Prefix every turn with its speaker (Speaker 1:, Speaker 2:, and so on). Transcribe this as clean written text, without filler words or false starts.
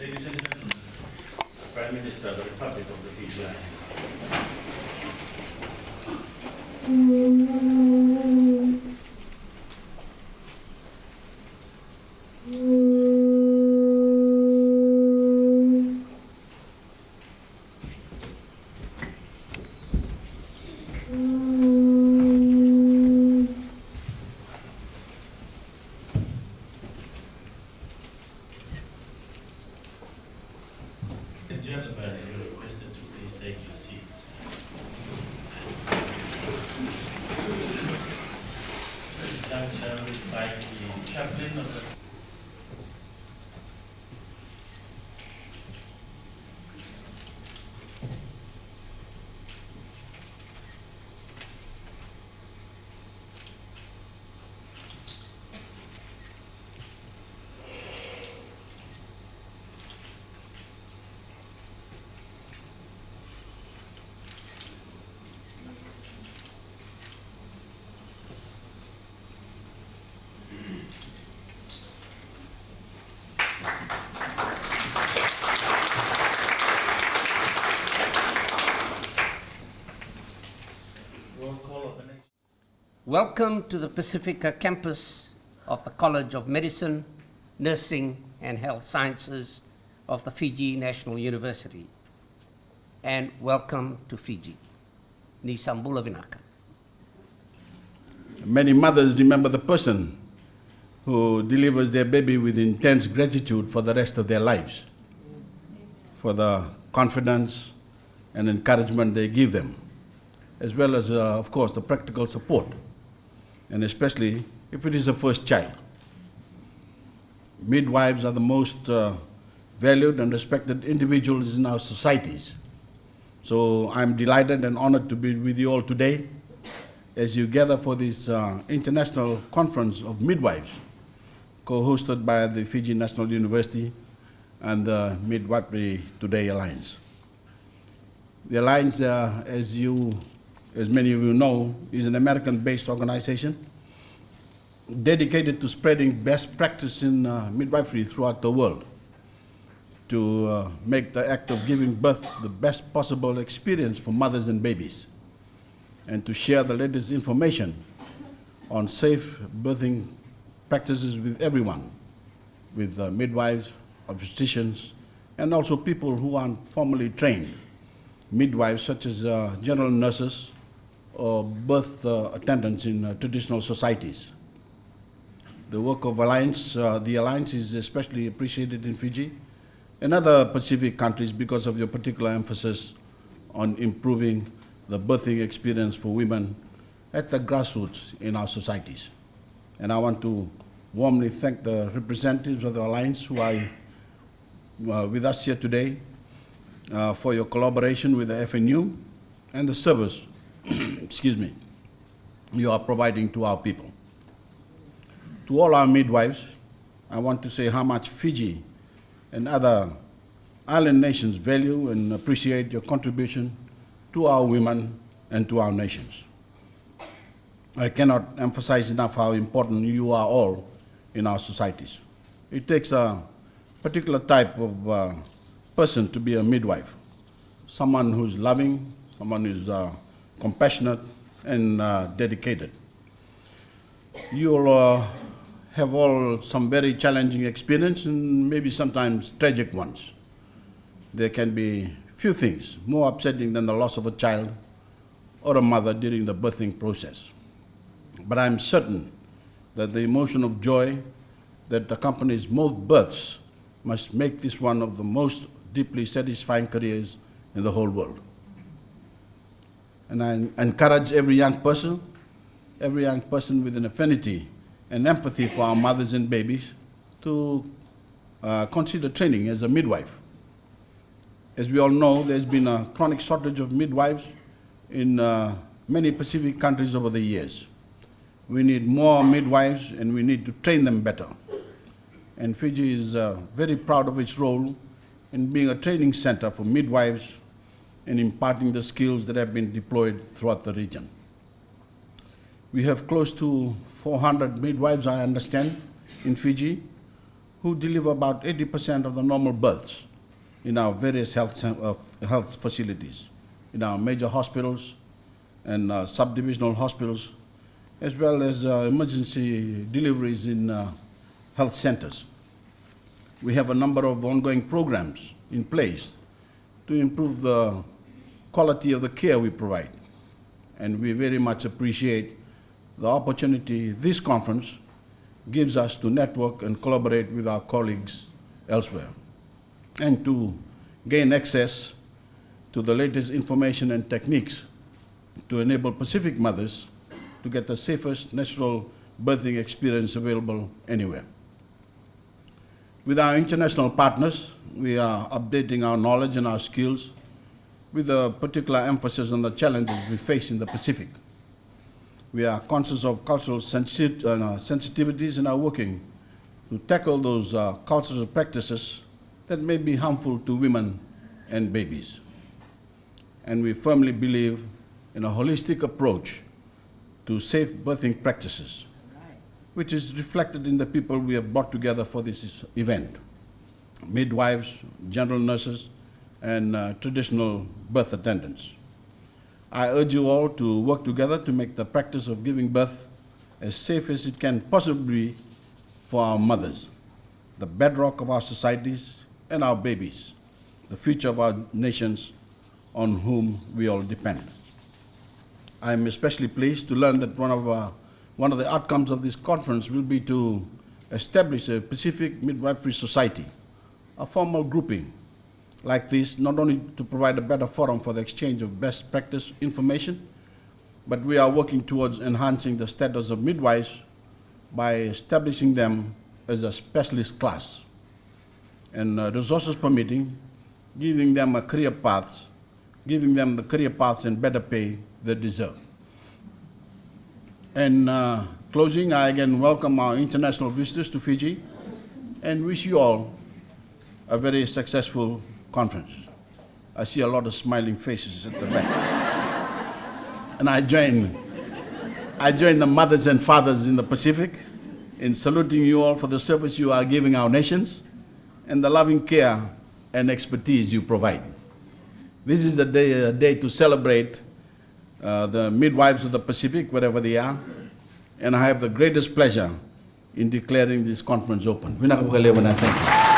Speaker 1: Ladies and gentlemen, Prime Minister of the Republic of the Fiji Islands. Gentlemen, you're requested to please take your seats. At this juncture, we invite the chaplain of the roll call of the next.
Speaker 2: Welcome to the Pasifika Campus of the College of Medicine, Nursing and Health Sciences of the Fiji National University. And welcome to Fiji. Ni Sambula Vinaka.
Speaker 3: Many mothers remember the person who delivers their baby with intense gratitude for the rest of their lives, for the confidence and encouragement they give them, as well as, of course, the practical support, and especially if it is a first child. Midwives are the most valued and respected individuals in our societies. So I'm delighted and honored to be with you all today as you gather for this International Conference of Midwives, co-hosted by the Fiji National University and the Midwifery Today Alliance. The Alliance, as many of you know, is an American-based organization dedicated to spreading best practice in midwifery throughout the world, to make the act of giving birth the best possible experience for mothers and babies, and to share the latest information on safe birthing practices with everyone, with midwives, obstetricians, and also people who aren't formally trained, midwives such as general nurses or birth attendants in traditional societies. The work of the Alliance is especially appreciated in Fiji and other Pacific countries because of your particular emphasis on improving the birthing experience for women at the grassroots in our societies. And I want to warmly thank the representatives of the Alliance who are with us here today for your collaboration with the FNU and the service excuse me, you are providing to our people. To all our midwives, I want to say how much Fiji and other island nations value and appreciate your contribution to our women and to our nations. I cannot emphasize enough how important you are all in our societies. It takes a particular type of person to be a midwife, someone who's loving, someone who's compassionate and dedicated. You'll have all some very challenging experience and maybe sometimes tragic ones. There can be few things more upsetting than the loss of a child or a mother during the birthing process. But I'm certain that the emotion of joy that accompanies most births must make this one of the most deeply satisfying careers in the whole world. And I encourage every young person with an affinity and empathy for our mothers and babies to consider training as a midwife. As we all know, there's been a chronic shortage of midwives in many Pacific countries over the years. We need more midwives and we need to train them better. And Fiji is very proud of its role in being a training center for midwives and imparting the skills that have been deployed throughout the region. We have close to 400 midwives, I understand, in Fiji, who deliver about 80% of the normal births in our various health facilities, in our major hospitals and subdivisional hospitals, as well as emergency deliveries in health centers. We have a number of ongoing programs in place to improve the quality of the care we provide. And we very much appreciate the opportunity this conference gives us to network and collaborate with our colleagues elsewhere, and to gain access to the latest information and techniques to enable Pacific mothers to get the safest natural birthing experience available anywhere. With our international partners, we are updating our knowledge and our skills with a particular emphasis on the challenges we face in the Pacific. We are conscious of cultural sensitivities and are working to tackle those cultural practices that may be harmful to women and babies. And we firmly believe in a holistic approach to safe birthing practices, which is reflected in the people we have brought together for this event: midwives, general nurses, and traditional birth attendants. I urge you all to work together to make the practice of giving birth as safe as it can possibly be for our mothers, the bedrock of our societies, and our babies, the future of our nations on whom we all depend. I am especially pleased to learn that one of the outcomes of this conference will be to establish a Pacific Midwifery Society, a formal grouping like this, not only to provide a better forum for the exchange of best practice information, but we are working towards enhancing the status of midwives by establishing them as a specialist class, and resources permitting, giving them the career paths and better pay they deserve. In closing, I again welcome our international visitors to Fiji and wish you all a very successful conference. I see a lot of smiling faces at the back. And I join the mothers and fathers in the Pacific in saluting you all for the service you are giving our nations and the loving care and expertise you provide. This is a day to celebrate the midwives of the Pacific, wherever they are, and I have the greatest pleasure in declaring this conference open. Thank you.